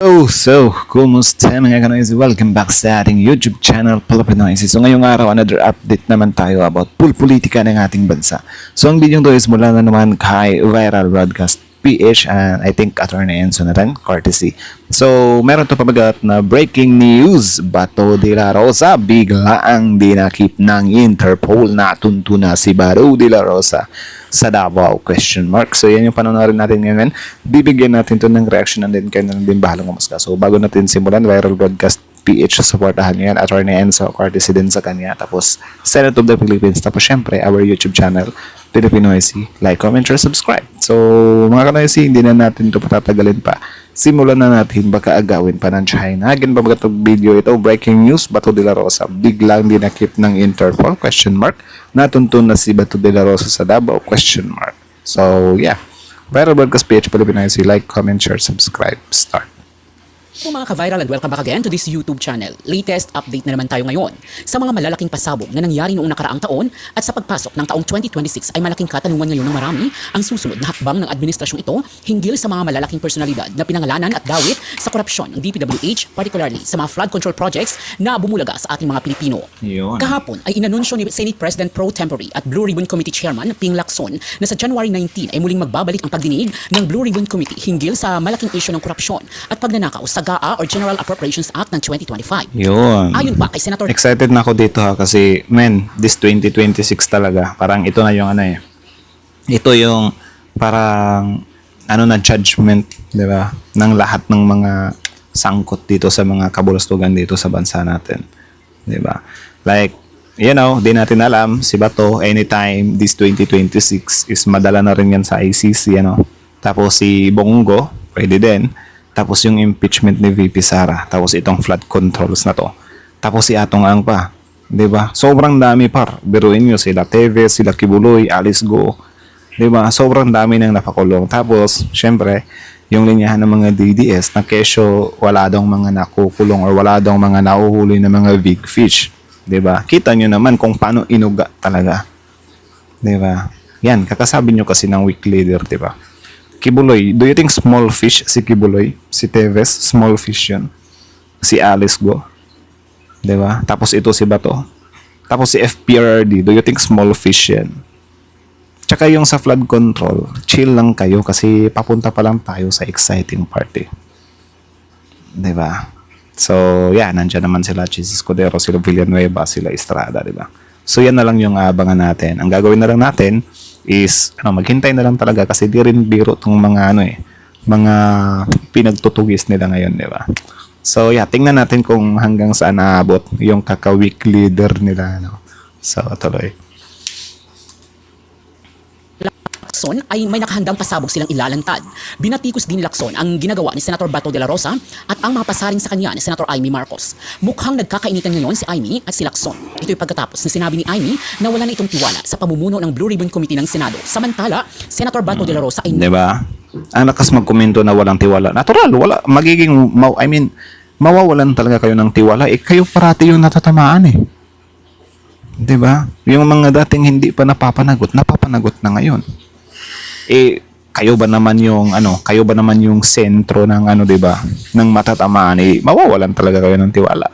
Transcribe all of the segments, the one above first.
Kumusta mga kanoise? Welcome back sa ating YouTube channel, Pilipinoise. So ngayong araw, another update naman tayo about politika ng ating bansa. So ang video to is mula na naman kay Viral Broadcast PH and I think Attorney Enzo na rin, courtesy. So meron to pabagat na breaking news. Bato de la Rosa biglaang dinakip ng Interpol na tuntuna si Bato de la Rosa sa Davao, question mark. So yan yung panonorin natin ngayon. Bibigyan natin to ng reaction and then kayo na din bahalang umusga. So bago natin simulan, Viral Broadcast PH, supportahan nyo yan. Attorney Enzo, courtesy din sa kanya. Tapos Senate of the Philippines. Tapos syempre our YouTube channel, Pilipinoise. Like, comment, share, subscribe. So mga kanoise, hindi na natin to patatagalin pa. Simulan na natin, baka agawin pa ng China. Again, babagat ng video ito, breaking news, Bato de la Rosa biglang dinakip ng Interpol, question mark. Natuntun na si Bato de la Rosa sa Davao, question mark. So yeah, Viral Broadcast PH, Pilipinoise. Like, comment, share, subscribe. Start. So mga ka-viral and welcome back again to this YouTube channel. Latest update na naman tayo ngayon sa mga malalaking pasabog na nangyari noong nakaraang taon at sa pagpasok ng taong 2026 ay malaking katanungan ngayon ng marami ang susunod na hakbang ng administrasyong ito hinggil sa mga malalaking personalidad na pinangalanan at dawit sa korupsyon ng DPWH, particularly sa mga flood control projects na bumulaga sa ating mga Pilipino. Yun. Kahapon ay inanunsyo ni Senate President Pro Tempore at Blue Ribbon Committee Chairman Ping Lacson na sa January 19 ay muling magbabalik ang pagdinig ng Blue Ribbon Committee hinggil sa malaking issue ng korupsyon at pagnanakaw sa GAA or General Appropriations Act ng 2025. Yun. Ayon pa kay Senator Excited na ako dito ha kasi this 2026 talaga parang ito na yung ito yung parang na judgment, di ba, ng lahat ng mga sangkot dito sa mga kabulastugan dito sa bansa natin, di ba? Like, di natin alam si Bato anytime this 2026 is madala na rin yan sa ICC, tapos si Bongo pwede din. Tapos yung impeachment ni VP Sara. Tapos itong flood controls na to. Tapos si Atong Ang pa. 'Di ba? Sobrang dami par. Biruin nyo sila Teves, sila Kibuloy, Alice Go. 'Di ba? Sobrang dami nang napakulong. Tapos, syempre, yung linyahan ng mga DDS na kesyo wala daw mga nakukulong or wala daw mga nahuhuli na mga big fish. 'Di ba? Kita nyo naman kung paano inuga talaga. 'Di ba? Yan, kakasabi nyo kasi ng weak leader, 'di ba? Kibuloy, do you think small fish si Kibuloy? Si Teves, small fish yun. Si Alice Go. Diba? Tapos ito si Bato. Tapos si FPRD, do you think small fish yan? Tsaka yung sa flood control, chill lang kayo kasi papunta pa lang tayo sa exciting party. Diba? So, nandyan naman sila Jesus Cordero, sila Villanueva, sila Estrada, diba? So, yan na lang yung abangan natin. Ang gagawin na lang natin is maghintay na lang talaga kasi di rin biro tong mga mga pinagtutugis nila ngayon, di ba? So tingnan natin kung hanggang saan naabot yung kaka-weak leader nila, So tuloy. Lacson ay may nakahandang pasabog silang ilalantad. Binatikos din ni Lacson ang ginagawa ni Senator Bato de la Rosa at ang mga pasaring sa kanya ni Senator Amy Marcos. Mukhang nagkakainitan ngayon si Amy at si Lacson. Ito'y pagkatapos na sinabi ni Amy na wala na itong tiwala sa pamumuno ng Blue Ribbon Committee ng Senado. Samantala, Senator Bato de la Rosa ay Diba? Ang lakas magkomento na walang tiwala. Natural, wala magiging mawawalan talaga kayo ng tiwala. Kayo parati yung natatamaan . 'Di ba? Yung mga dating hindi pa napapanagot na ngayon. Kayo ba naman yung sentro ng 'di ba? Ng matatamaan, mawawalan talaga kayo ng tiwala.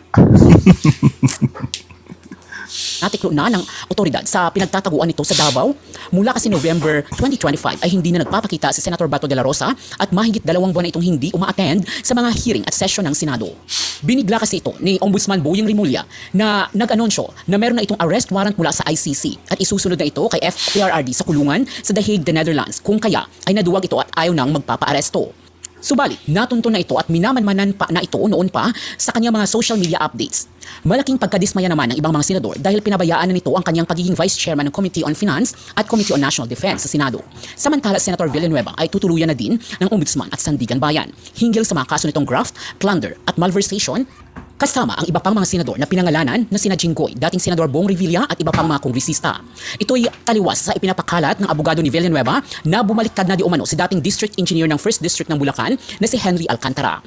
natiklo na ng otoridad sa pinagtataguan nito sa Davao. Mula kasi November 2025 ay hindi na nagpapakita si Senator Bato de la Rosa at mahigit 2 buwan na itong hindi uma-attend sa mga hearing at session ng Senado. Binigla kasi ito ni Ombudsman Boying Rimulya na nag-anunsyo na meron na itong arrest warrant mula sa ICC at isusunod na ito kay FPRRD sa kulungan sa The Hague, the Netherlands, kung kaya ay naduwag ito at ayaw nang magpapa-aresto. Subalit, natunto na ito at minamanmanan pa na ito noon pa sa kanyang mga social media updates. Malaking pagkadismaya naman ng ibang mga senador dahil pinabayaan na nito ang kanyang pagiging Vice Chairman ng Committee on Finance at Committee on National Defense sa Senado. Samantala, Senator Villanueva ay tutuluyan na din ng Ombudsman at Sandigan Bayan hinggil sa mga kaso nitong graft, plunder at malversation, kasama ang iba pang mga senador na pinangalanan na sina Jinggoy, dating Senador Bong Revilla at iba pang mga kongresista. Ito'y taliwas sa ipinapakalat ng abogado ni Villanueva na bumaliktad na di umano si dating District Engineer ng 1st District ng Bulacan na si Henry Alcantara.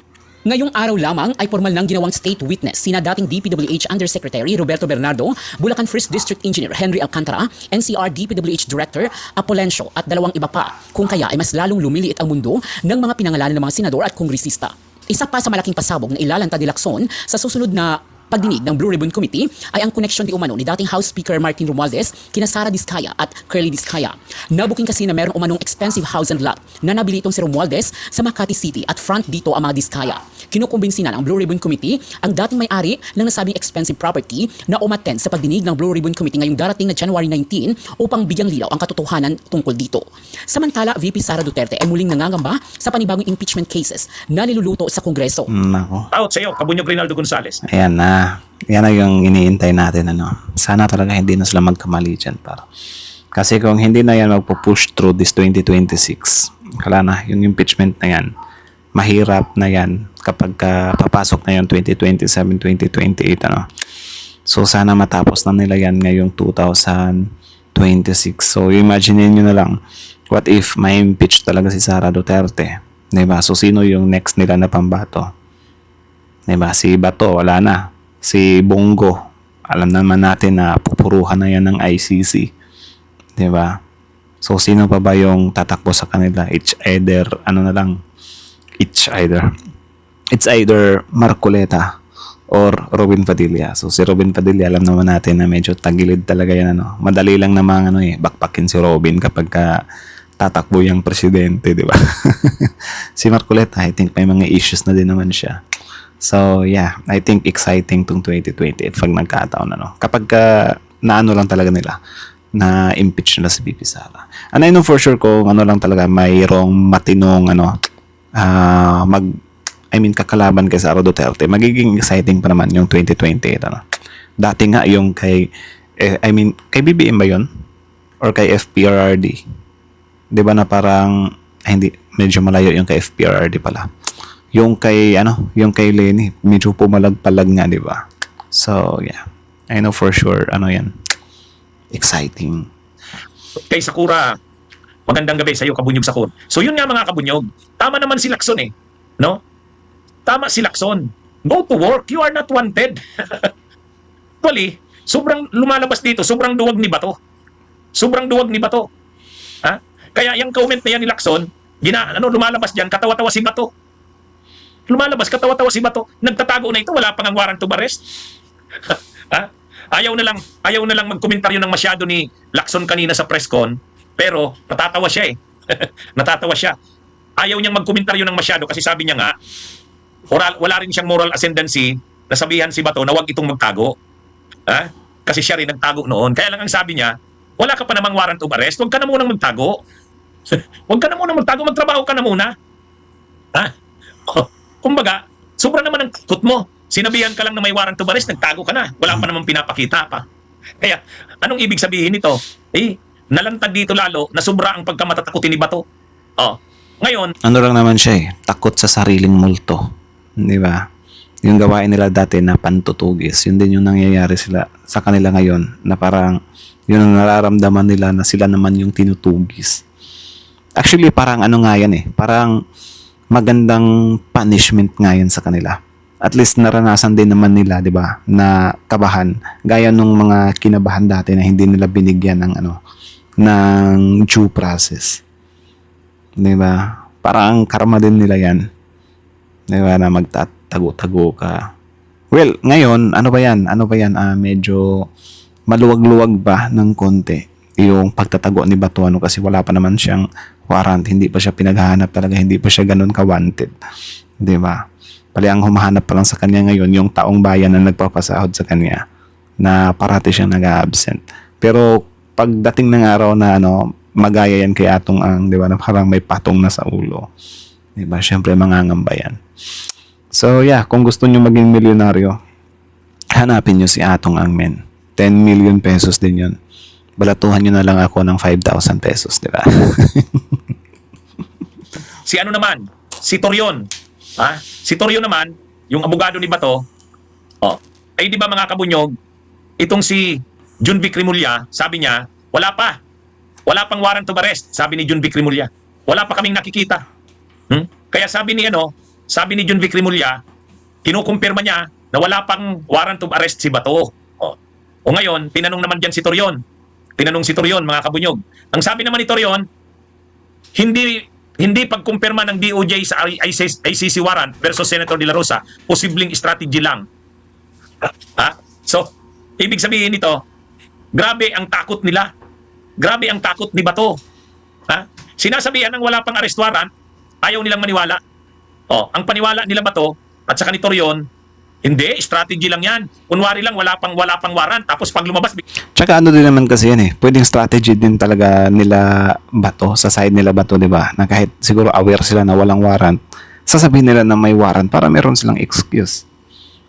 Ngayong araw lamang ay formal nang ginawang state witness sina dating DPWH Undersecretary Roberto Bernardo, Bulacan 1st District Engineer Henry Alcantara, NCR DPWH Director Apolencio at 2 iba pa. Kung kaya ay mas lalong lumiliit ang mundo ng mga pinangalanan ng mga senador at kongresista. Isa pa sa malaking pasabog na ilalantad ni Lacson sa susunod na pagdinig ng Blue Ribbon Committee ay ang connection di umano ni dating House Speaker Martin Romualdez kina Sara Diskaya at Curly Diskaya. Nabuking kasi na mayroong umanong expensive house and lot na nabili itong si Romualdez sa Makati City at front dito ang mga Diskaya. Kinukumbinsi na ng Blue Ribbon Committee ang dating may-ari ng nasabing expensive property na umattend sa pagdinig ng Blue Ribbon Committee ngayong darating na January 19 upang bigyang lilaw ang katotohanan tungkol dito. Samantala, VP Sara Duterte ay muling nangangamba sa panibagong impeachment cases na niluluto sa Kongreso. Nako. Out sa iyo, Kabunyog Rinaldo Gonzales. Ayan na. Yan na yung iniintay natin. Ano. Sana talaga hindi na sila magkamali dyan. Kasi kung hindi na yan magpo-push through this 2026, kala na, yung impeachment na yan, mahirap na yan kapag papasok na yung 2027, 2028. Ano. So sana matapos na nila yan ngayong 2026. So imagine nyo na lang, what if may impeach talaga si Sara Duterte? Diba? So sino yung next nila na pambato? Diba? Si Bato, wala na. Si Bongo, alam naman natin na pupuruhan na yan ng ICC. Diba? So, sino pa ba yung tatakbo sa kanila? It's either Marcoleta or Robin Padilla. So, si Robin Padilla, alam naman natin na medyo tagilid talaga yan. Ano? Madali lang namang bakpakin si Robin kapag tatakbo yung presidente, di ba? Si Marcoleta, I think may mga issues na din naman siya. So, yeah, I think exciting tong 2028 pag nagkataon, ano. Kapag naano lang talaga nila, na impeach nila si VP Sara. And I know for sure kung ano lang talaga, mayroong matinong, kakalaban kay Sara Duterte, magiging exciting pa naman yung 2028, ano. Dati nga yung kay BBM ba yun? Or kay FPRRD? Di ba na parang, hindi, medyo malayo yung kay FPRRD pala. Yung kay Lenny, medyo pumalag-palag nga, di ba? So, yeah. I know for sure, yan. Exciting. Kay Sakura, magandang gabi sa iyo, Kabunyog Sakon. So yun nga mga Kabunyog, tama naman si Lacson no? Tama si Lacson. Go to work, you are not wanted. Actually, sobrang lumalabas dito, sobrang duwag ni Bato. Sobrang duwag ni Bato. Ha? Kaya yung comment na yan ni Lacson, lumalabas diyan, katawa-tawa si Bato. Lumalabas, katawa-tawa si Bato. Nagtatago na ito, wala pang ang warrant of arrest. Ha? Ayaw na lang magkomentaryo ng masyado ni Lacson kanina sa press con, pero natatawa siya natatawa siya. Ayaw niyang magkomentaryo ng masyado kasi sabi niya nga, wala rin siyang moral ascendancy na sabihan si Bato na wag itong magtago. Ha? Kasi siya rin nagtago noon. Kaya lang ang sabi niya, wala ka pa namang warrant of arrest, wag ka na munang magtago. Wag ka na munang magtago, magtrabaho ka na muna. Ha? Kumbaga, sobra naman ang kut mo. Sinabihan ka lang na may warrant of arrest, nagtago ka na. Wala pa namang pinapakita pa. Kaya, anong ibig sabihin nito? Nalantad dito lalo na sobra ang pagkamatatakutin ni Bato. Ngayon, Ano lang naman siya takot sa sariling multo. Di ba? Yung gawain nila dati na pantutugis, yun din yung nangyayari sa kanila ngayon na parang yun ang nararamdaman nila na sila naman yung tinutugis. Actually, parang nga yan parang magandang punishment nga yan sa kanila. At least naranasan din naman nila, 'di ba, na kabahan gaya nung mga kinabahan dati na hindi nila binigyan ng ng due process. 'Di ba? Parang karma din nila 'yan. 'Di ba, na magtatago-tago ka. Well, ngayon, ano ba 'yan? Medyo maluwag-luwag ba ng konti yung pagtatago ni Bato kasi wala pa naman siyang warrant, hindi pa siya pinaghahanap talaga, hindi pa siya ganoon ka-wanted. 'Di ba? Pali ang humahanap pa lang sa kanya ngayon yung taong bayan na nagpapasahod sa kanya na parati siyang nag-absent. Pero pagdating ng araw na magaya yan kay Atong Ang, di ba, na parang may patong na sa ulo. Di ba? Siyempre mangangamba yan. So yeah, kung gusto nyo maging milyonaryo, hanapin nyo si Atong Ang, men. 10 million pesos din yun. Balatuhan nyo na lang ako ng 5,000 pesos, di ba? si Torion. Si Torion naman, yung abogado ni Bato, di ba mga Kabunyog, itong si Junvic Rimulya, sabi niya, wala pang warrant of arrest, sabi ni Junvic Rimulya. Wala pa kaming nakikita. Kaya sabi ni Junvic Rimulya, kinukumpirma niya na wala pang warrant of arrest si Bato. O ngayon, tinanong naman diyan si Torion. Tinanong si Torion, mga Kabunyog. Ang sabi naman ni Torion, hindi hindi pagkumpirma ng DOJ sa ICC warrant versus Senator De La Rosa, posibleng strategy lang. Ha? So, ibig sabihin nito, grabe ang takot nila. Grabe ang takot ni Bato. Ha? Sinasabihan ng wala pang arrest warrant, ayaw nilang maniwala. Ang paniwala nila Bato at saka ni Torion, hindi, strategy lang yan. Kunwari lang, wala pang warrant. Tapos pag lumabas, Tsaka ano din naman kasi yan eh. Pwedeng strategy din talaga nila Bato, sa side nila Bato, di ba? Na kahit siguro aware sila na walang warrant, sasabihin nila na may warrant para meron silang excuse.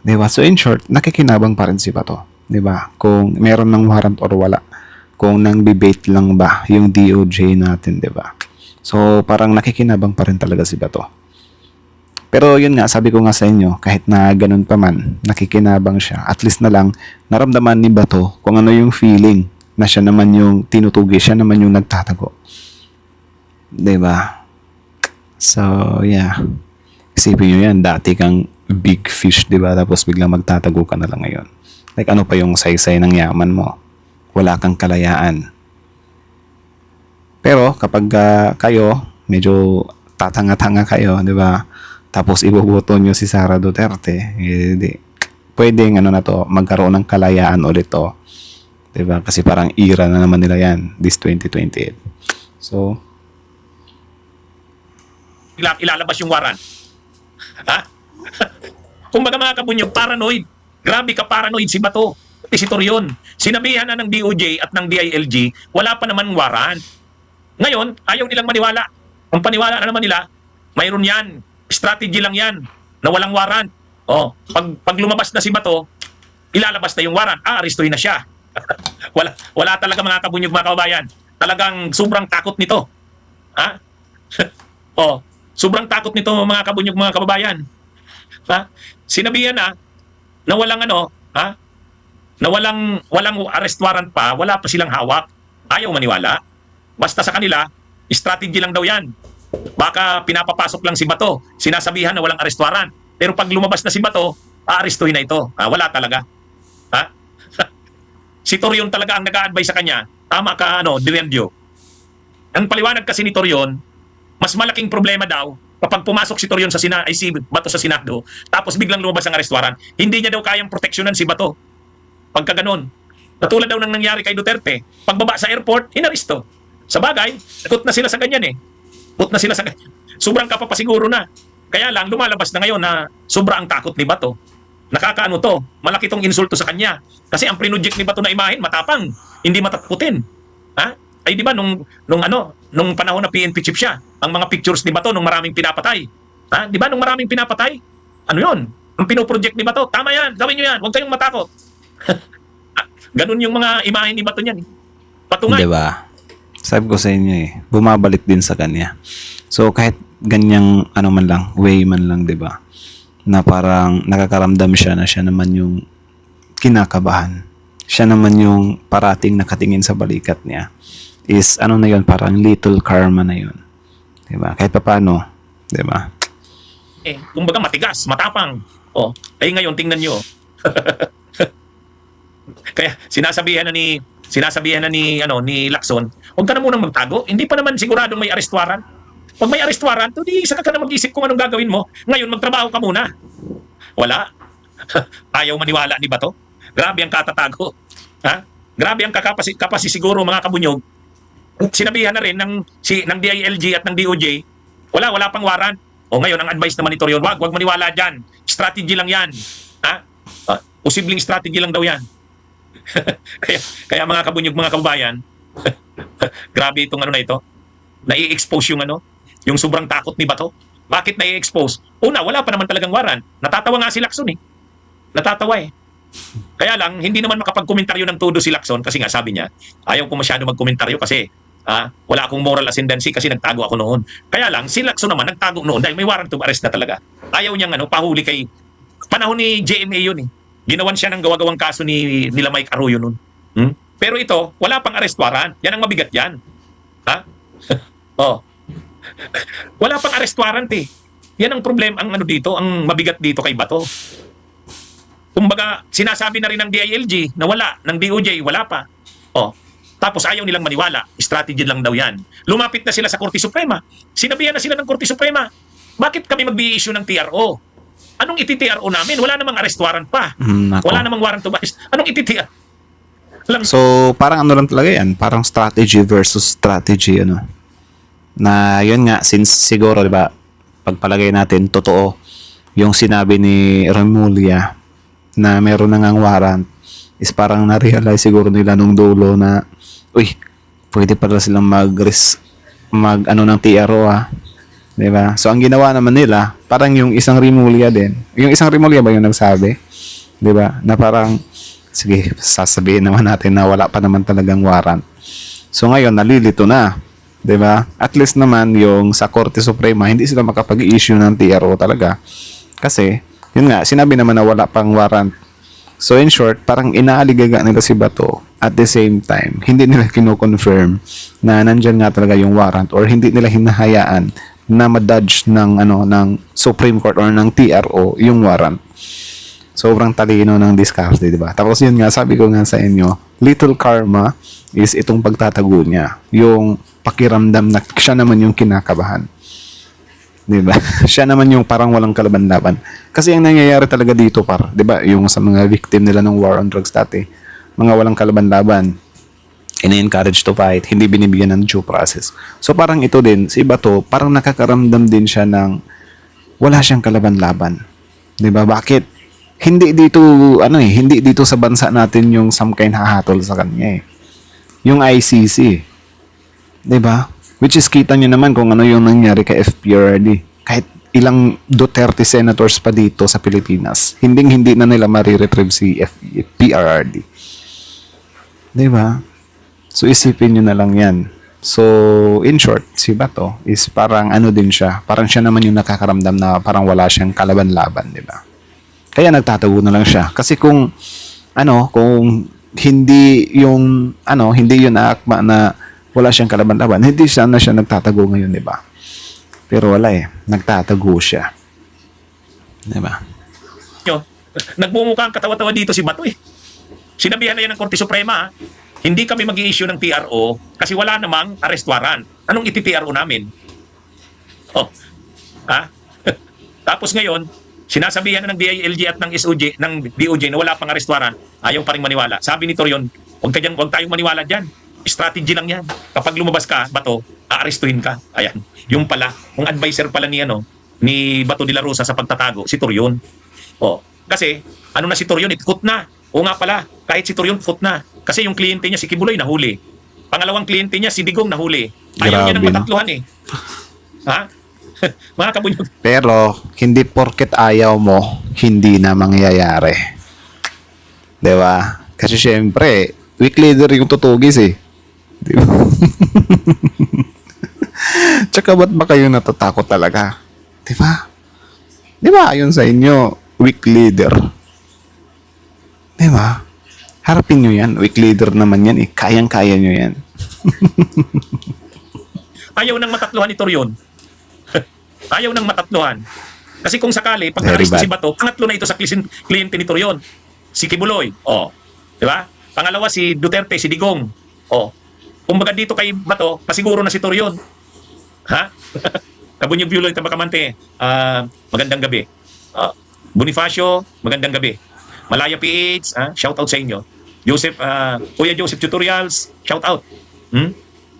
Di ba? So in short, nakikinabang pa rin si Bato. Di ba? Kung meron ng warrant or wala. Kung nang debate lang ba yung DOJ natin, di ba? So parang nakikinabang pa rin talaga si Bato. Pero yun nga, sabi ko nga sa inyo, kahit na ganun pa man, nakikinabang siya. At least na lang, naramdaman ni Bato kung ano yung feeling na siya naman yung tinutugi, siya naman yung nagtatago. 'Di ba? So, yeah. Isipin nyo yan, dati kang big fish, 'di ba? Tapos biglang magtatago ka na lang ngayon. Like ano pa yung saysay ng yaman mo? Wala kang kalayaan. Pero kapag kayo, medyo tatanga-tanga kayo, 'di ba? Tapos iboboto nyo si Sara Duterte, pwedeng ano na to, magkaroon ng kalayaan ulit to. Diba? Kasi parang era na naman nila yan, this 2028. So, ilalabas yung warrant. Ha? Kumbaga mga kabunyog, paranoid. Grabe ka paranoid si Bato. Si Torion. Sinabihan na ng DOJ at ng DILG, wala pa naman warrant. Ngayon, ayaw nilang maniwala. Kung paniwala na naman nila, mayroon yan. Strategy lang yan na walang warrant. Pag lumabas na si Bato, ilalabas na yung warrant. Arestuhin na siya. wala talaga mga kabunyog, mga kababayan. Talagang sobrang takot nito. Ha? Sobrang takot nito mga kabunyog, mga kababayan. Ha? Sinabihan na walang na walang arrest warrant pa, wala pa silang hawak. Ayaw maniwala. Basta sa kanila, strategy lang daw yan. Baka pinapapasok lang si Bato, sinasabihan na walang arrest warrant. Pero pag lumabas na si Bato, aarestuhin na ito. Wala talaga. Ha? Si Torion talaga ang nag-a-advise sa kanya. Tama ka, Direndio. Ang paliwanag kasi ni Torion, mas malaking problema daw kapag pumasok si Torion si Bato sa Senado, tapos biglang lumabas ang arrest warrant, hindi niya daw kayang proteksyonan si Bato. Pagka ganun. Katulad daw ng nangyari kay Duterte, pagbaba sa airport, inaresto. Sa bagay, takot na sila sa ganyan eh. Sobrang kapapasiguro na. Kaya lang, lumalabas na ngayon na sobra ang takot ni Bato. Nakakaano to, malaki tong insulto sa kanya. Kasi ang prinoject ni Bato na imahin, matapang, hindi matakutin. Ha? Ay di ba, nung panahon na PNP chief siya, ang mga pictures ni Bato nung maraming pinapatay. Ha? Di ba, nung maraming pinapatay? Ano yun? Ang pinoproject ni Bato, tama yan, gawin nyo yan, huwag kayong matakot. Ganun yung mga imahin ni Bato niyan. Patungay. diba? Sabi ko sa inyo bumabalik din sa kanya. So kahit ganyang man lang, way man lang, 'di ba? Na parang nakakaramdam siya na siya naman yung kinakabahan. Siya naman yung parating nakatingin sa balikat niya. Is na 'yon, parang little karma na 'yon. 'Di ba? Kahit papaano, 'di ba? Kumbaga matigas, matapang. Ngayon tingnan niyo. Kaya sinasabihan na ni Lacson, huwag ka na munang magtago. Hindi pa naman siguradong may arrest warrant. Pag may arrest warrant, di saka ka na mag-isip kung anong gagawin mo. Ngayon, magtrabaho ka muna. Wala. Ayaw maniwala ni Bato. Grabe ang katatago. Ha? Grabe ang kapasisiguro, mga kabunyog. Sinabihan na rin ng DILG at ng DOJ, wala pang warrant. Ngayon, ang advice naman ni Torion, wag maniwala dyan. Strategy lang yan. Ha? Posibleng strategy lang daw yan. kaya mga kabunyog, mga kababayan, grabe itong na ito. Nai-expose yung sobrang takot ni Bato. Bakit nai-expose? Una, wala pa naman talagang warrant. Natatawa nga si Lacson Natatawa Kaya lang, hindi naman makapag-komentaryo ng todo si Lacson kasi nga sabi niya, ayaw ko masyado mag-komentaryo kasi wala akong moral ascendancy kasi nagtago ako noon. Kaya lang, si Lacson naman nagtago noon dahil may warrant of arrest na talaga. Ayaw niyang pahuli kay panahon ni JMA yun Ginawan siya ng gawa-gawang kaso nila Mike Arroyo nun. Pero ito, wala pang arrest warrant. Yan ang mabigat yan. Ha? Wala pang arrest warrant Yan ang problema, ang dito, ang mabigat dito kay Bato. Kumbaga, sinasabi na rin ng DILG na wala, ng DOJ, wala pa. Tapos ayaw nilang maniwala. Strategy lang daw yan. Lumapit na sila sa Korte Suprema. Sinabihan na sila ng Korte Suprema, bakit kami mag-i-issue ng TRO? Anong iti-TRO namin? Wala namang arrest warrant pa. Nako. Wala namang warrant to arrest. Anong iti-TRO? Alam, So, parang ano lang talaga yan. Parang strategy versus strategy, ano. Na, yun nga, since siguro, di ba, pagpalagay natin, totoo, yung sinabi ni Remulla na meron na ngang warrant, is parang na-realize siguro nila nung dulo na, uy, pwede pala silang ano ng TRO, ha. Di ba? So, ang ginawa naman nila, parang yung isang Remulla din. Yung isang Remulla ba yung nagsabi? Di ba? Na parang, sige, sasabihin naman natin na wala pa naman talagang warrant. So ngayon, nalilito na. 'Di ba? At least naman yung sa Korte Suprema, hindi sila makapag-issue ng TRO talaga. Kasi, yun nga, sinabi naman na wala pang warrant. So in short, parang inaaligaga nila si Bato. At the same time, hindi nila kino-confirm na nandyan nga talaga yung warrant or hindi nila hinahayaan na ma-dodge ng Supreme Court or ng TRO yung warrant. Sobrang talino ng diskarte, di ba? Tapos yun nga, sabi ko nga sa inyo, little karma is itong pagtatago niya. Yung pakiramdam na siya naman yung kinakabahan. Di ba? Siya naman yung parang walang kalaban-laban. Kasi ang nangyayari talaga dito, di ba? Yung sa mga victim nila ng war on drugs dati, mga walang kalaban-laban, ini-encourage to fight, hindi binibigyan ng due process. So parang ito din, si Bato, parang nakakaramdam din siya ng wala siyang kalaban-laban. Di ba? Bakit? Hindi dito sa bansa natin yung some kind hahatol sa kanya eh. Yung ICC. 'Di ba? Which is kita niyo naman kung ano yung nangyari kay FPRD. Kahit ilang Duterte senators pa dito sa Pilipinas, hindi na nila mariretrieve si PRRD. 'Di ba? So isipin niyo na lang 'yan. So in short, si Bato is parang ano din siya, parang siya naman yung nakakaramdam na parang wala siyang kalaban-laban, 'di ba? Kaya nagtatago na lang siya. Kasi kung hindi yun naakma na wala siyang kalaban-laban, hindi siya nagtatago ngayon, di ba? Pero wala eh. Nagtatago siya. Di ba? Nagmumukha ang katawa-tawa dito si Bato eh. Sinabihan na yan ng Korte Suprema, hindi kami mag-i-issue ng TRO kasi wala namang arrest warrant. Anong iti-TRO namin? Oh. Ha? Tapos ngayon, sinasabihan na ng DILG at ng SOJ, ng DOJ na wala pang arrest warrant, ayaw pa rin maniwala. Sabi ni Torion, huwag tayong maniwala dyan. Strategy lang yan. Kapag lumabas ka, Bato, aarestuhin ka. Ayan. Yung pala, kung advisor pala ni Bato de la Rosa sa pagtatago, si Torion. Oh, kasi, ano na si Torion? Foot na. O nga pala, kahit si Torion, foot na. Kasi yung kliyente niya, si Kibuloy, nahuli. Pangalawang kliyente niya, si Digong, nahuli. Ayaw niya ng matatluhan eh. Ha? Mga kabunyog. Pero, hindi porket ayaw mo, hindi na mangyayari. Di ba? Kasi syempre, weak leader yung tutugis eh. Di ba? Tsaka ba't ba kayo natatakot talaga? Di ba? Di ba ayon sa inyo, weak leader? Di ba? Harapin nyo yan. Weak leader naman yan eh. Kayang-kaya nyo yan. Ayaw nang matatluhan ni Torion. Ayaw nang matatluhan. Kasi kung sakali, pag Very na-arresto bad. si Bato, pangatlo na ito sa kliyente ni Torion. Si Kibuloy. Oh. Di ba? Pangalawa si Duterte, si Digong. Oh. Kumbaga dito kay Bato, pasiguro na si Torion. Ha? Kabunyog Buloy, Tabakamante. Magandang gabi. Bonifacio, magandang gabi. Malaya PH, shout out sa inyo. Joseph, Kuya Joseph Tutorials, shout out.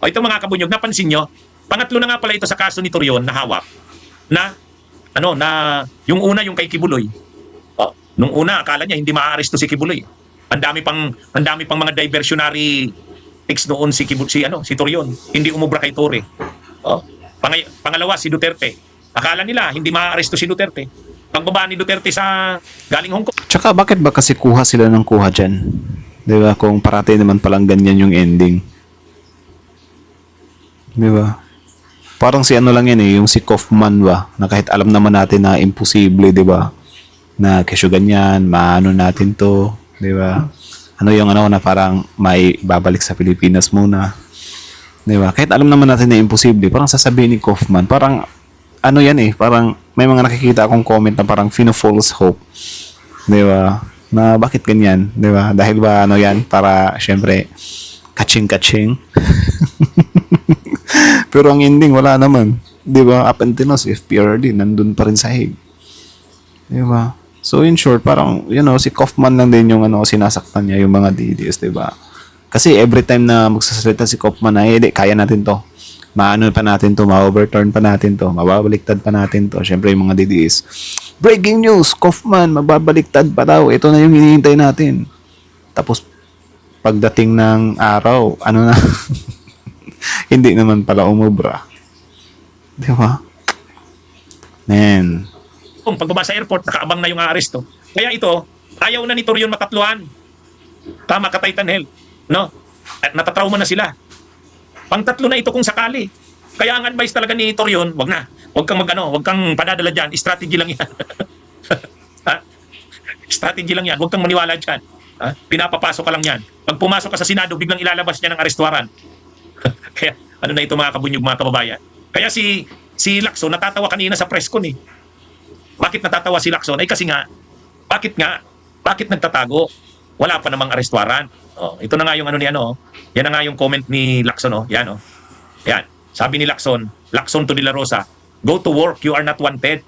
O ito mga kabunyog, napansin nyo, pangatlo na nga pala ito sa kaso ni Torion na hawak. Na yung una yung kay Kibuloy. Nung una akala niya hindi maaaresto si Kibuloy. Ang dami pang mga diversionary text noon si Torion. Hindi umubra kay Tore. Pangalawa si Duterte. Akala nila hindi maaaresto si Duterte. Pagbaba ni Duterte sa galing Hong Kong. Tsaka bakit ba kasi kuha sila ng kuha dyan? Di ba? Kung parati naman palang ganyan yung ending. Di ba? Parang si ano lang yan eh, yung si Kaufman ba, na kahit alam naman natin na imposible, di ba? Na kesyo ganyan, maano natin to, di ba? Ano yung na parang may babalik sa Pilipinas muna. Di ba? Kahit alam naman natin na imposible, parang sasabihin ni Kaufman, parang ano yan eh, parang may mga nakikita akong comment na parang false hope. Di ba? Na bakit ganyan, di ba? Dahil ba ano yan, para syempre kaching-kaching. Pero ang ending, wala naman. Di ba? Up until now, si FPRD, nandun pa rin sa Hague. Di ba? So, in short, parang, si Kaufman lang din yung sinasaktan niya, yung mga DDS, di ba? Kasi every time na magsasalita si Kaufman na, kaya natin to. Maano pa natin to, ma-overturn pa natin to, mababaliktad pa natin to. Siyempre, yung mga DDS. Breaking news, Kaufman, mababaliktad pa daw. Ito na yung hinihintay natin. Tapos, pagdating ng araw, ano na, hindi naman pala umubra. Di ba? Man. Kung pagbaba sa airport, nakaabang na yung aaresto. Kaya ito, ayaw na ni Torion matatluhan. Tama ka, Titanhel. No? At natatrauma na sila. Pang-tatlo na ito kung sakali. Kaya ang advice talaga ni Torion, wag na. Wag kang wag kang padadala dyan. Strategy lang yan. Ha? Strategy lang yan. Wag kang maniwala dyan. Ha? Pinapapasok ka lang yan. Pag pumasok ka sa Senado, biglang ilalabas niya ng arestwaran. Kaya, ano na ito mga kabunyog, mga kababayan. Kaya si Lacson, natatawa kanina sa press con eh. Bakit natatawa si Lacson? Ay kasi nga, bakit nagtatago? Wala pa namang arestwaran. Oh, ito na nga yung yan na nga yung comment ni Lacson, yan, Yan. Sabi ni Lacson to De La Rosa, go to work, you are not wanted.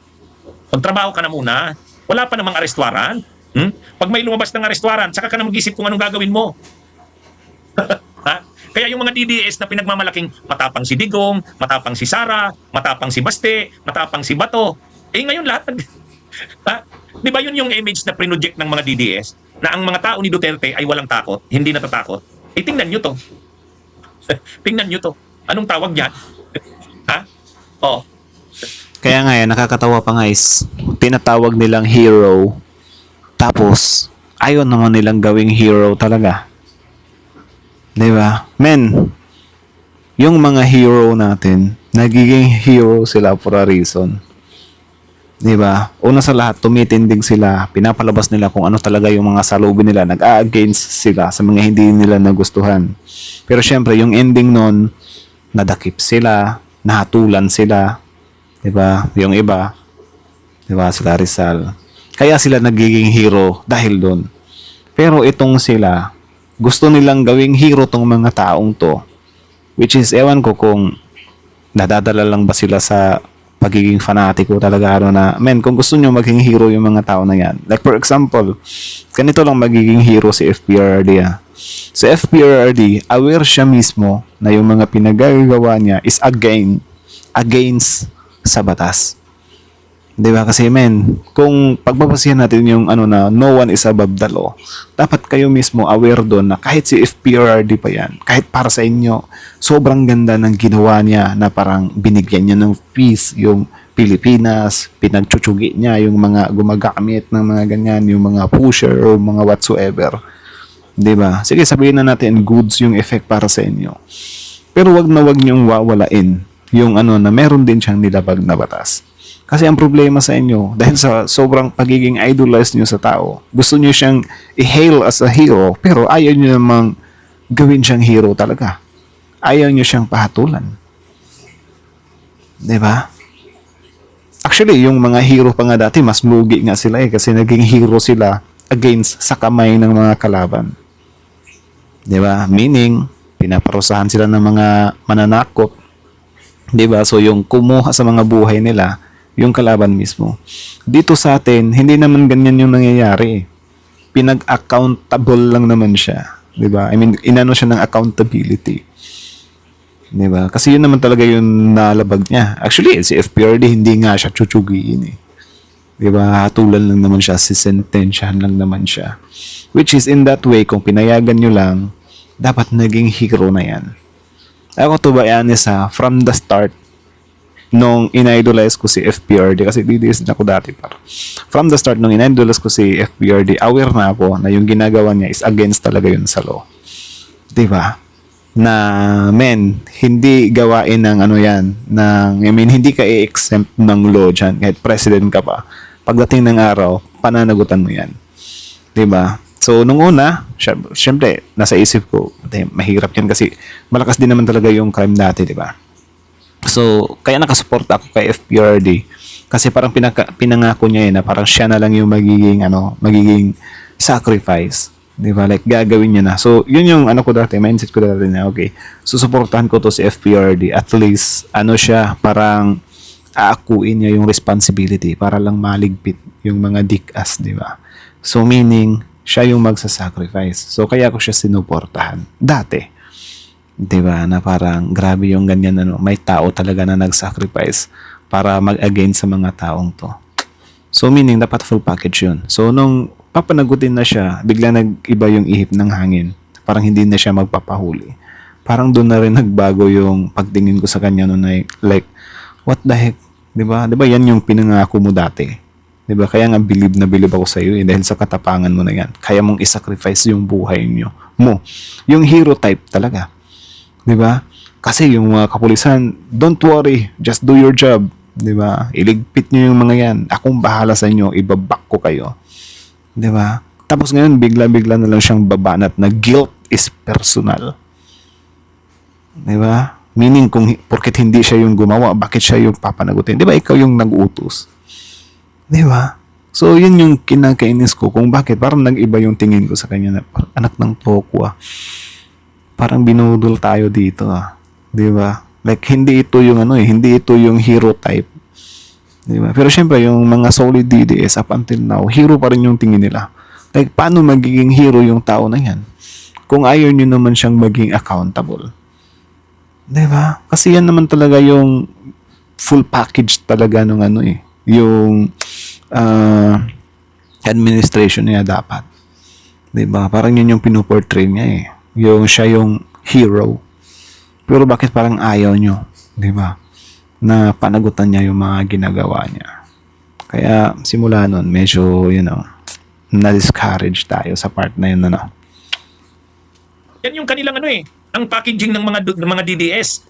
Magtrabaho ka na muna. Wala pa namang arestwaran. Pag may lumabas ng arestwaran, saka ka na mag-isip kung anong gagawin mo. Ha? Kaya yung mga DDS na pinagmamalaking matapang si Digong, matapang si Sara, matapang si Baste, matapang si Bato, ngayon lahat ha? Di ba yun yung image na project ng mga DDS? Na ang mga tao ni Duterte ay walang takot, hindi natatakot. Tingnan nyo to. Tingnan nyo to. Anong tawag niyan? Ha? Oh. Kaya nga nakakatawa pa nga is, tinatawag nilang hero, tapos, ayaw naman nilang gawing hero talaga. Diba? Men, yung mga hero natin, nagiging hero sila for a reason. Diba? Una sa lahat, tumitindig sila, pinapalabas nila kung ano talaga yung mga salubin nila, nag-a-against sila sa mga hindi nila nagustuhan. Pero syempre, yung ending nun, nadakip sila, nahatulan sila, diba? Yung iba, diba? Sila Rizal. Kaya sila nagiging hero dahil doon. Pero itong sila, gusto nilang gawing hero tong mga taong to. Which is, ewan ko kung nadadala lang ba sila sa pagiging fanatiko talaga kung gusto nyo maging hero yung mga tao na yan. Like for example, ganito lang magiging hero si FPRD. Si FPRD, aware siya mismo na yung mga pinagagawa niya is against sa batas. Diba? Kasi kung pagbabasihan natin yung na no one is above the law, dapat kayo mismo aware doon na kahit si FPRD pa yan, kahit para sa inyo, sobrang ganda ng ginawa niya na parang binigyan niya ng peace yung Pilipinas, pinagtsutugi niya yung mga gumagamit ng mga ganyan, yung mga pusher o mga whatsoever. Diba? Sige, sabihin na natin goods yung effect para sa inyo. Pero wag niyong wawalain yung na meron din siyang nilabag na batas. Kasi ang problema sa inyo, dahil sa sobrang pagiging idolized nyo sa tao, gusto nyo siyang i-hail as a hero, pero ayaw nyo namang gawin siyang hero talaga. Ayaw nyo siyang pahatulan. Diba? Actually, yung mga hero pa nga dati, mas lugi nga sila kasi naging hero sila against sa kamay ng mga kalaban. Diba? Meaning, pinaparusahan sila ng mga mananakop. Diba? So, yung kumuha sa mga buhay nila, yung kalaban mismo. Dito sa atin, hindi naman ganyan yung nangyayari. Pinag-accountable lang naman siya. Diba? I mean, inano siya ng accountability. Diba? Kasi yun naman talaga yung nalabag niya. Actually, si FPRD, hindi nga siya chuchugiin eh. Diba? Hatulan lang naman siya, sisentensyahan lang naman siya. Which is in that way, kung pinayagan nyo lang, dapat naging hero na yan. Ako to ba yan from the start, nung in-idolize ko si FPRD, kasi DDS na ako dati par. From the start, nung in-idolize ko si FPRD, aware na ako na yung ginagawa niya is against talaga yun sa law. Diba? Na, hindi gawain ng yan, hindi ka i-exempt ng law dyan, kahit president ka pa. Pagdating ng araw, pananagutan mo yan. Diba? So, nung una, syempre, nasa isip ko, mahirap yan kasi malakas din naman talaga yung crime dati, diba? So, kaya nakasupport ako kay FPRD kasi parang pinangako niya na parang siya na lang yung magiging sacrifice Di ba? Like, gagawin niya na. So, yun yung ano ko dati, mindset ko dati na, okay, susuportahan ko to si FPRD. At least, ano siya, parang aakuin niya yung responsibility para lang maligpit yung mga dikas, di ba? So, meaning, siya yung magsasacrifice. So, kaya ko siya sinuportahan. Dati. Di ba? Na parang, grabe yung ganyan, ano, may tao talaga na nag-sacrifice para mag-against sa mga taong to. So, meaning, dapat full package yun. So, nung papanagutin na siya, bigla nag-iba yung ihip ng hangin. Parang hindi na siya magpapahuli. Parang doon na rin nagbago yung pagtingin ko sa kanya noon na like, what the heck? 'Di ba? 'Di ba yan yung pinangako mo dati? 'Di ba? Kaya nga believe na believe ako sa iyo dahil sa katapangan mo na yan. Kaya mong isacrifice yung buhay mo. Yung hero type talaga. 'Di ba? Kasi yung mga kapulisan, don't worry, just do your job. 'Di ba? Iligpit niyo yung mga yan. Akong bahala sa inyo, ibabak ko kayo. 'Di ba? Tapos ngayon bigla-bigla na lang siyang babanat na guilt is personal. 'Di ba? Meaning kung porket hindi siya yung gumawa, bakit siya yung papanagutin? 'Di ba ikaw yung nag-utos? 'Di ba? So yun yung kinakainis ko kung bakit parang nag-iba yung tingin ko sa kanya na anak ng toko ah. Parang binudol tayo dito ah. 'Di ba? Like hindi ito yung hindi ito yung hero type. Diba? Pero syempre, yung mga solid DDS up until now, hero pa rin yung tingin nila. Like, paano magiging hero yung tao na yan? Kung ayaw nyo naman siyang maging accountable. Diba? Kasi yan naman talaga yung full package talaga ng yung administration niya dapat. Diba? Parang yun yung pinuportray niya eh. Yung siya yung hero. Pero bakit parang ayaw nyo? Diba? Na panagutan niya yung mga ginagawa niya. Kaya simula nun, medyo, na-discourage tayo sa part na yun, Yan yung kanilang ang packaging ng mga DDS.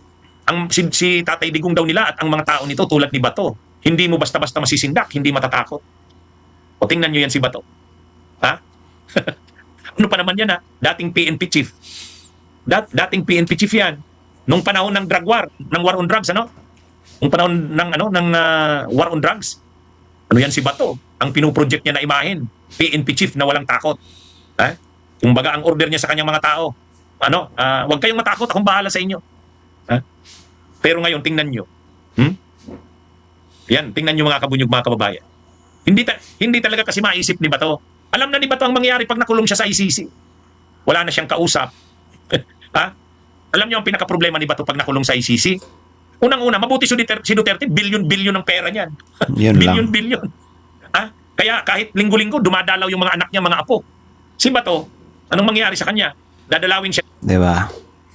Ang si Tatay Digong daw nila at ang mga tao nito tulad ni Bato. Hindi mo basta-basta masisindak, hindi matatakot. O tingnan nyo yan si Bato. Ha? Ano pa naman yan ha? Dating PNP chief. Dating PNP chief yan. Nung panahon ng drug war, ng war on drugs, Nung panahon ng war on drugs. Ano yan si Bato? Ang pinoproject niya na imahin. PNP chief na walang takot. Ha? Kumbaga ang order niya sa kanyang mga tao. Huwag kayong matakot, akong bahala sa inyo. Ha? Pero ngayon, tingnan nyo. Yan, tingnan nyo mga kabunyog, mga kababayan. Hindi talaga kasi maisip ni Bato. Alam na ni Bato ang mangyayari pag nakulong siya sa ICC. Wala na siyang kausap. Ha? Alam nyo ang pinaka-problema ni Bato pag nakulong sa ICC? Unang-una, mabuti si Duterte, bilyon-bilyon ng pera niyan. Yun lang. Bilyon-bilyon. Ha? Kaya kahit linggo-linggo, dumadalaw yung mga anak niya, mga apo. Si Bato, anong mangyayari sa kanya? Dadalawin siya. Diba?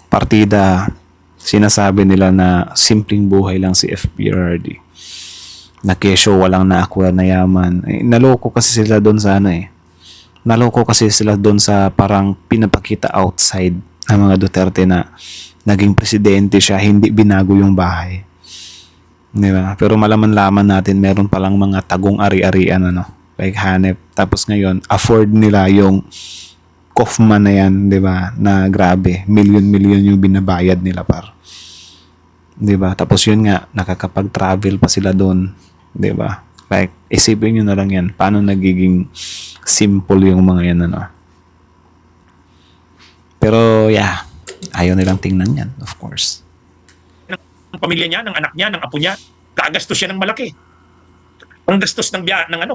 Partida, sinasabi nila na simpleng buhay lang si FPRD. Na kesyo walang na-acquire na yaman. Naloko kasi sila doon sa Naloko kasi sila doon sa parang pinapakita outside ng mga Duterte na naging presidente siya, hindi binago yung bahay. Diba? Pero malaman-laman natin, meron palang mga tagong ari-arian, like hanep. Tapos ngayon, afford nila yung Kaufman na yan, diba? Na grabe, milyon-milyon yung binabayad nila par. Diba? Tapos yun nga, nakakapag-travel pa sila doon. Diba? Like, isipin nyo na lang yan, paano nagiging simple yung mga yan, Pero, yeah, ayaw nilang tingnan yan, of course. Ng pamilya niya, ng anak niya, ng apo niya, kagastos siya ng malaki. Ang gastos ng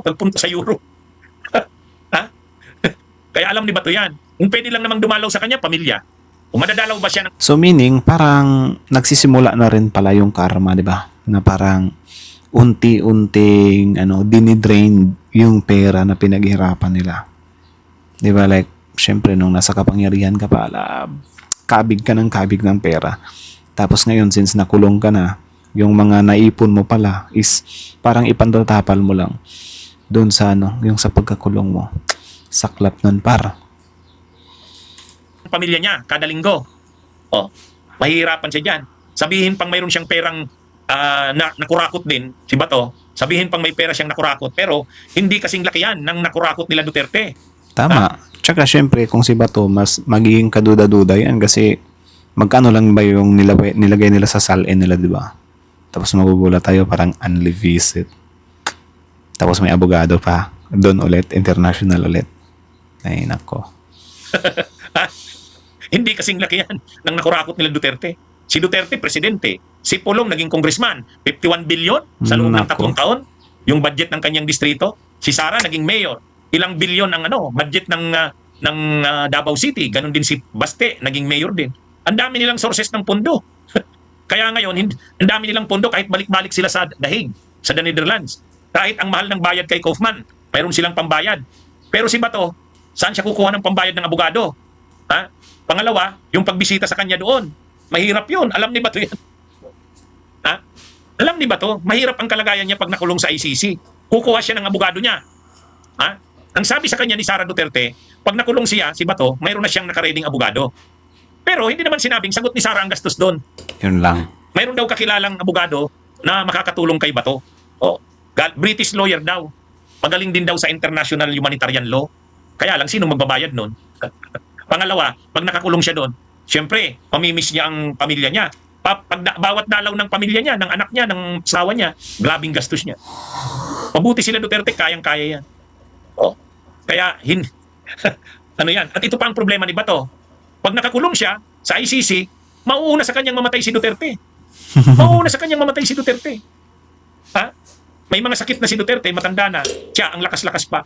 pagpunta sa Europe. Ha? Kaya alam ni Bato yan. Kung pwede lang namang dumalaw sa kanya, pamilya. Kung madadalaw ba siya ng... So meaning, parang nagsisimula na rin pala yung karma, di ba? Na parang unti-unting dinidrain yung pera na pinaghirapan nila. Di ba? Like, syempre, nung nasa kapangyarihan ka pala, kabig ka ng pera. Tapos ngayon, since nakulong ka na, yung mga naipon mo pala is parang ipantatapal mo lang doon sa yung sa pagkakulong mo. Saklap nun par. Pamilya niya, kada linggo. Mahihirapan siya dyan. Sabihin pang mayroon siyang perang nakurakot din, si Bato. Sabihin pang may pera siyang nakurakot. Pero hindi kasing laki yan ng nakurakot nila Duterte. Tama. Tsaka syempre, kung si Bato, mas magiging kaduda-duda yan kasi magkano lang ba yung nilagay nila sa salin nila, di ba? Tapos mabubula tayo parang unleave visit. Tapos may abogado pa. Doon ulit, international ulit. Ay, nako. Ha? Hindi kasing laki yan ng nakurakot nila Duterte. Si Duterte, presidente. Si Pulong, naging congressman. 51 billion sa loob ng Nako. 3 taon. Yung budget ng kanyang distrito. Si Sara, naging mayor. Ilang bilyon ang budget ng Davao City. Ganon din si Baste, naging mayor din. Ang dami nilang sources ng pondo. Kaya ngayon, ang dami nilang pondo kahit balik-balik sila sa The Hague, sa The Netherlands. Kahit ang mahal ng bayad kay Kaufman, mayroon silang pambayad. Pero si Bato, saan siya kukuha ng pambayad ng abogado? Ha? Pangalawa, yung pagbisita sa kanya doon. Mahirap yun. Alam ni Bato yan. Ha? Alam ni Bato, mahirap ang kalagayan niya pag nakulong sa ICC. Kukuha siya ng abogado niya. Ha? Ang sabi sa kanya ni Sara Duterte, pag nakulong siya, si Bato, mayroon na siyang nakareding abogado. Pero hindi naman sinabing sagot ni Sara ang gastos doon. Yun lang. Mayroon daw kakilalang abogado na makakatulong kay Bato. O, British lawyer daw. Magaling din daw sa international humanitarian law. Kaya lang, sino magbabayad nun? Pangalawa, pag nakakulong siya doon, syempre, mamimiss niya ang pamilya niya. Bawat dalaw ng pamilya niya, ng anak niya, ng asawa niya, grabing gastos niya. Mabuti sila Duterte, kayang-kaya yan. O, kaya, ano yan? At ito pa ang problema ni Bato. Pag nakakulong siya sa ICC, mauuna sa kanyang mamatay si Duterte. Mauuna sa kanyang mamatay si Duterte. Ha? May mga sakit na si Duterte, matanda na. Siya, ang lakas-lakas pa.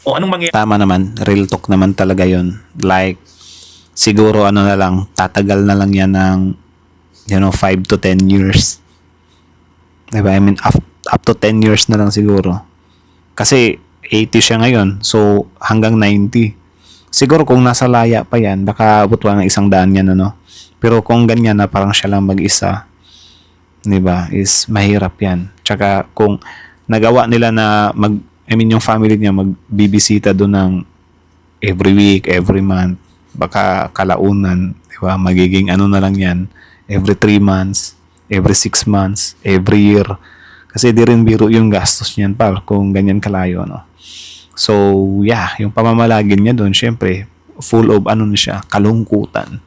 O anong mangyayari? Tama naman, real talk naman talaga yun. Like, siguro ano na lang, tatagal na lang yan ng, 5 to 10 years. Diba? I mean, up to 10 years na lang siguro. Kasi, 80 siya ngayon. So, hanggang 90. Siguro kung nasa laya pa yan, baka abot pa ng 100 yan, ano? Pero kung ganyan na parang siya lang mag-isa, diba, is mahirap yan. Tsaka kung nagawa nila na yung family niya magbibisita doon ng every week, every month, baka kalaunan, diba, magiging ano na lang yan, every 3 months, every 6 months, every year. Kasi di rin biro yung gastos niyan pal kung ganyan kalayo, no? So, yeah, yung pamamalagin niya doon, syempre, full of ano na siya, kalungkutan.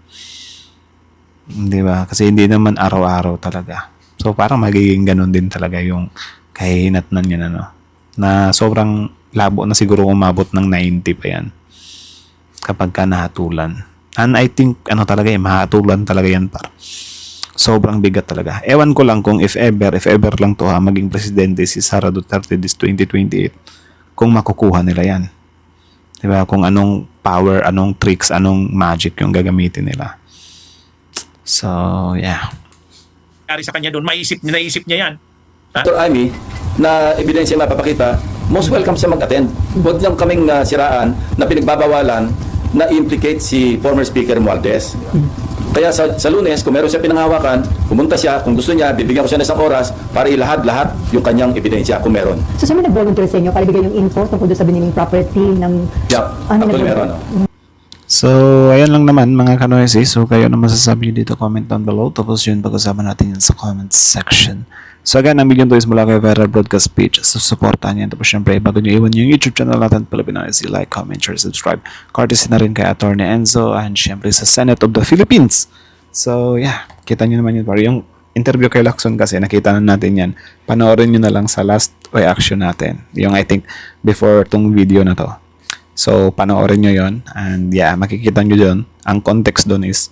Di ba? Kasi hindi naman araw-araw talaga. So, parang magiging ganun din talaga yung kahihinatnan niya, no? Na sobrang labo na siguro umabot ng 90 pa yan kapag ka nahatulan. And I think, mahatulan talaga yan par. Sobrang bigat talaga. Ewan ko lang kung if ever lang to maging presidente si Sara Duterte this 2028, kung makukuha nila yan. Diba? Kung anong power, anong tricks, anong magic yung gagamitin nila. So, yeah. Sa kanya doon, naisip niya yan. Ha? Dr. Amy, na ebidensya mapapakita, most welcome siya mag-attend. Huwag niyang kaming siraan na pinagbabawalan na implicate si former Speaker Mualdez. Kaya sa Lunes, kung meron siya pinanghawakan, pumunta siya, kung gusto niya, bibigyan ko siya ng isang oras para ilahad-lahat yung kanyang ebidensya kung meron. So, saan may nag-volunteer sa inyo para bigyan yung info tungkol doon sa biniling property ng... Yeah, actually meron. So, ayan lang naman mga kanoysi. So, kayo na masasabi nyo dito, comment down below. Tapos yun, pag-usapan natin yun sa comment section. So, again, ang million to is mula kay Viral Broadcast Page. So, supportan niya. Tapos, syempre, bago nyo iwan yung YouTube channel natin, Pilipinas, like, comment, share, subscribe. Courtesy na rin kay Atty. Enzo and syempre sa Senate of the Philippines. So, yeah, kita nyo naman yun. Yung interview kay Lacson kasi, nakita na natin yan. Panoorin nyo na lang sa last reaction natin. Yung, I think, before tong video na to. So, panoorin nyo yon. And yeah, makikita nyo dyan. Ang context doon is,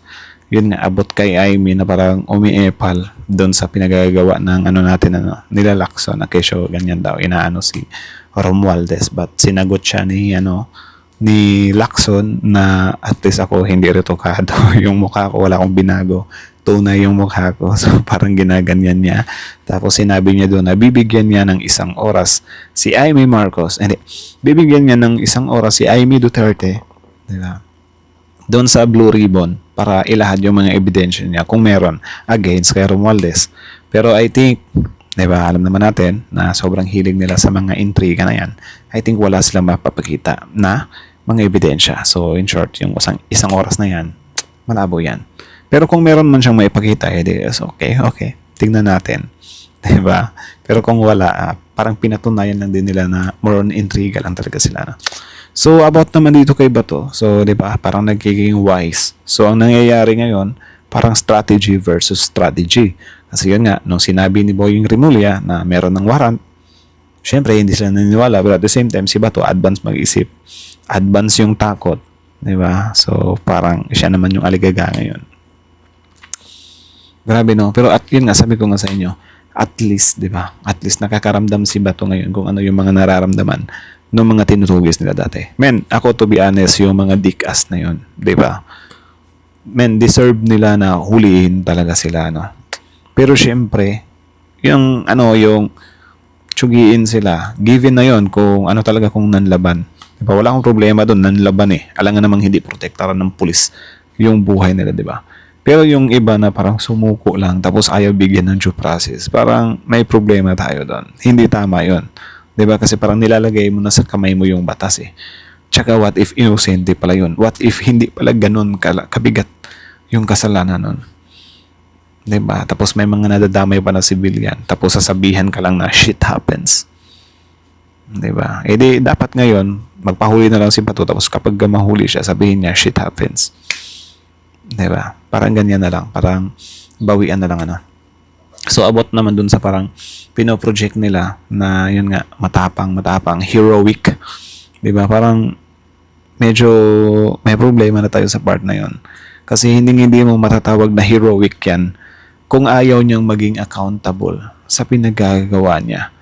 yun nga, abot kay Amy na parang umiepal doon sa pinagagawa ng nila Lacson na kesyo ganyan daw, inaano si Romualdez. But sinagot siya ni Lacson na at least ako hindi retokado. Yung mukha ko, wala akong binago. Tunay yung mukha ko. So, parang ginaganyan niya. Tapos sinabi niya doon na bibigyan niya ng 1 oras si Amy Marcos. Hindi, bibigyan niya ng 1 oras si Amy Duterte. Diba? Doon sa Blue Ribbon para ilahad yung mga ebidensya niya kung meron against kay Romualdez. Pero I think, diba, alam naman natin na sobrang hilig nila sa mga intriga na yan. I think wala silang mapapakita na mga ebidensya. So, in short, yung 1 oras na yan, malabo yan. Pero kung meron man siyang maipakita, okay. Tingnan natin. Diba? Pero kung wala, parang pinatunayan lang din nila na more on intriga lang talaga sila. No? So, about naman dito kay Bato. So, di ba, parang nagiging wise. So, ang nangyayari ngayon, parang strategy versus strategy. Kasi yun nga, nung sinabi ni Boying Rimulya na meron ng warrant, syempre, hindi sila naniniwala. But at the same time, si Bato, advance mag-isip. Advance yung takot. 'Di ba? So, parang siya naman yung aligaga ngayon. Grabe, no? Pero at yun nga, sabi ko nga sa inyo, at least, 'di ba? At least nakakaramdam si Bato ngayon kung ano yung mga nararamdaman ng mga tinutugis nila dati. Men, ako to be honest, yung mga dick-ass na yun, 'di ba? Men, deserve nila na huliin talaga sila, no? Pero syempre, yung yung tsugiin sila, given na yon kung ano talaga kung nanlaban. Diba? Wala akong problema doon, nanlaban eh. Alam nga namang hindi protektaran ng pulis yung buhay nila, di ba? Pero yung iba na parang sumuko lang tapos ayaw bigyan ng due process, parang may problema tayo doon. Hindi tama yon. Di ba? Kasi parang nilalagay mo na sa kamay mo yung batas eh. Tsaka what if innocent pala yun? What if hindi pala ganun kabigat yung kasalanan nun? Diba? Tapos may mga nadadamay pa na civilian. Tapos sasabihan ka lang na shit happens. Diba? Eh di, dapat ngayon, magpahuli na lang si Bato. Tapos kapag mahuli siya, sabihin niya shit happens. Diba? Parang ganyan na lang. Parang bawian na lang So about naman dun sa parang pinoproject nila na yun nga, matapang, heroic. Diba? Parang medyo may problema na tayo sa part na yun. Kasi hindi mo matatawag na heroic yan kung ayaw niyang maging accountable sa pinagagawa niya.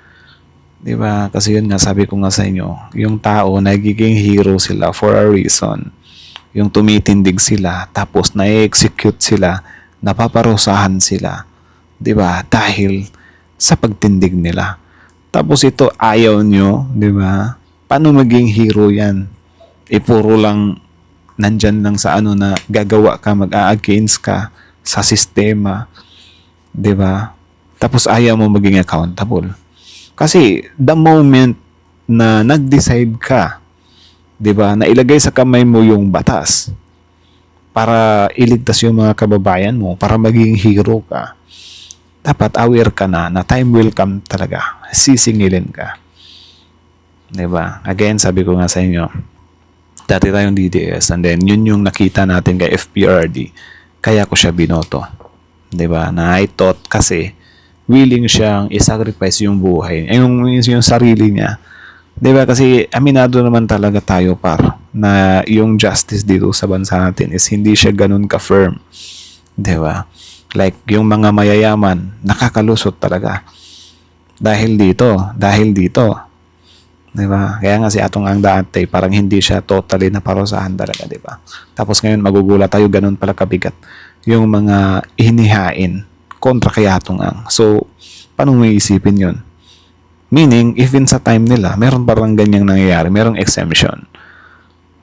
Di ba? Kasi yun nga, sabi ko nga sa inyo, yung tao, nagiging hero sila for a reason. Yung tumitindig sila, tapos na-execute sila, napaparusahan sila. Di ba? Dahil sa pagtindig nila. Tapos ito, ayaw nyo, di ba? Paano maging hero yan? Puro lang nandyan lang sa na gagawa ka, mag-a-against ka sa sistema. 'Di ba? Tapos ayaw mo maging accountable. Kasi the moment na nag-decide ka, 'di ba, na ilagay sa kamay mo yung batas para iligtas yung mga kababayan mo, para maging hero ka, dapat aware ka na time will come talaga. Sisingilin ka. 'Di ba? Again, sabi ko nga sa inyo, dati tayong DDS and then yun yung nakita natin kay FPRD. Kaya ko siya binoto. 'Di ba? Na I thought kasi willing siyang i-sacrifice yung buhay, yung sarili niya. 'Di ba? Kasi aminado naman talaga tayo na yung justice dito sa bansa natin is hindi siya ganun ka-firm. 'Di ba? Like yung mga mayayaman, nakakalusot talaga. Dahil dito. 'Di ba? Kaya nga si Atong ang dati, parang hindi siya totally naparusahan talaga, 'di ba? Tapos ngayon magugulat tayo, ganun pala kabigat yung mga hinihain kontra kay Atong ang. So, paano mo iisipin yun? Meaning, even sa time nila, meron parang ganyang nangyayari, merong exemption.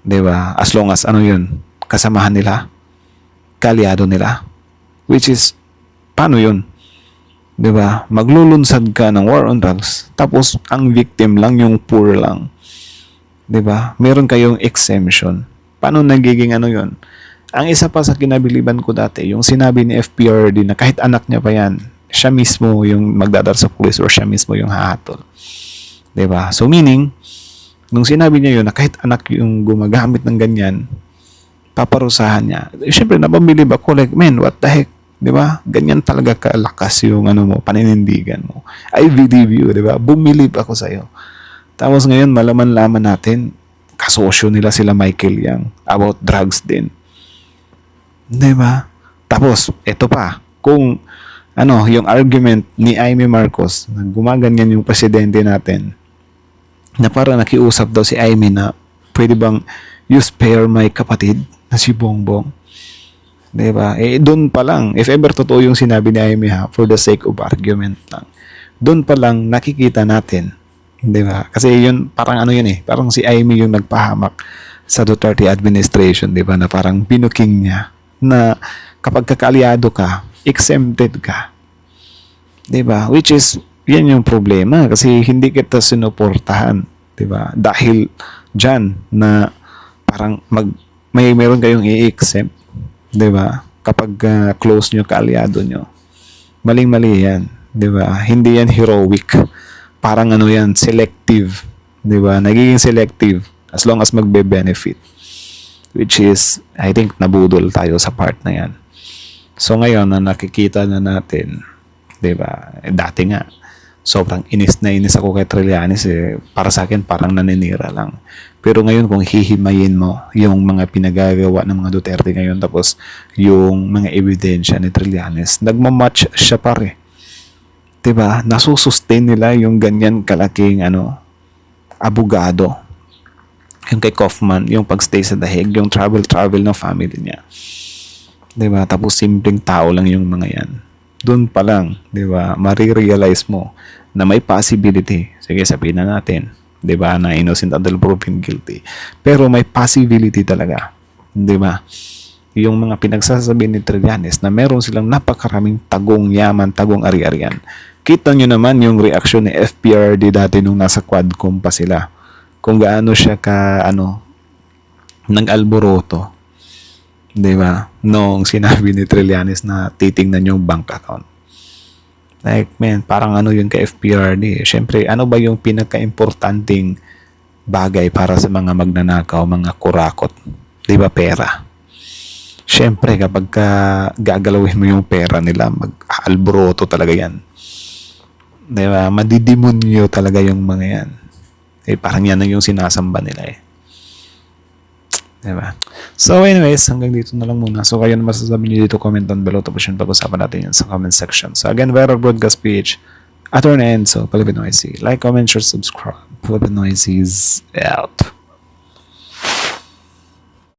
'Di ba? As long as yun, kasamahan nila, kalyado nila. Which is, paano yun? 'Di ba? Maglulunsad ka ng war on drugs, tapos ang victim lang yung poor lang. 'Di ba? Meron kayong exemption. Paano nagiging yun? Ang isa pa sa kinabiliban ko dati, yung sinabi ni FPRD na kahit anak niya pa yan, siya mismo yung magdadar sa pulis or siya mismo yung hahatol. 'Di ba? So meaning, nung sinabi niya yun na kahit anak yung gumagamit ng ganyan, paparusahan niya. Siyempre, napabilib ako, like, man, what the heck? 'Di ba? Ganyan talaga kalakas yung paninindigan mo. I believe you, 'di ba? Bumilib ako sa iyo. Tapos ngayon malaman-laman natin kasosyo nila sila Michael Yang about drugs din. 'Di ba? Tapos ito pa, kung yung argument ni Amy Marcos na gumaganyan yung presidente natin na parang nakiusap daw si Amy na pwede bang you spare my kapatid na si Bongbong. 'Di ba? Doon pa lang, if ever totoo yung sinabi ni Amy for the sake of argument lang, doon pa lang nakikita natin, 'di ba? Kasi yun, parang yun parang si Amy yung nagpahamak sa Duterte administration, 'di ba? Na parang binuking niya na kapag kakaalyado ka, exempted ka. 'Di ba? Which is, yan yung problema kasi hindi kita sinuportahan, 'di ba? Dahil diyan na parang meron kayong i-exempt, 'di ba? Kapag close nyo, kaalyado nyo. Maling-mali yan, 'di ba? Hindi yan heroic. Parang yan, selective, 'di ba? Nagiging selective as long as magbe-benefit. Which is, I think nabudol tayo sa part na yan. So ngayon na nakikita na natin, 'di ba? Dati nga sobrang inis na inis ako kay Trillanes eh. Para sa akin, parang naninira lang. Pero ngayon, kung hihimayin mo yung mga pinagagawa ng mga Duterte ngayon, tapos yung mga ebidensya ni Trillanes, nagmamatch siya pare. Diba? Nasusustain nila yung ganyan kalaking abogado. Yung kay Kaufman, yung pagstay sa dahig, yung travel ng family niya. Diba? Tapos simpleng tao lang yung mga yan. Doon pa lang, diba? Marirealize mo na may possibility. Sige, sabihin na natin. Diba? Na innocent until proven guilty. Pero may possibility talaga. Diba? Yung mga pinagsasabi ni Trillanes na meron silang napakaraming tagong yaman, tagong ari-arian. Kita nyo naman yung reaksyon ni FPRD dati nung nasa Quadcom pa sila. Kung gaano siya nag-alboroto. Diba? Nung sinabi ni Trillanes na titingnan yung bank account. Like, man, parang yun ka FPRD. Siyempre, ano ba yung pinaka-importanting bagay para sa mga magnanakaw, mga kurakot? Diba, pera? Siyempre, kapag gagalawin mo yung pera nila, mag-alboroto talaga yan. Diba? Madidemonyo talaga yung mga yan. Eh, parang yan yung sinasamba nila eh. Diba? So anyways, hanggang dito na lang muna. So kayo na masasabi nyo dito, comment down below. Tapos yun, pag-usapan natin yun sa comment section. So again, Viral Broadcast PH. At our end, so Philippine Noisy. Like, comment, share, subscribe. Philippine Noisy is out.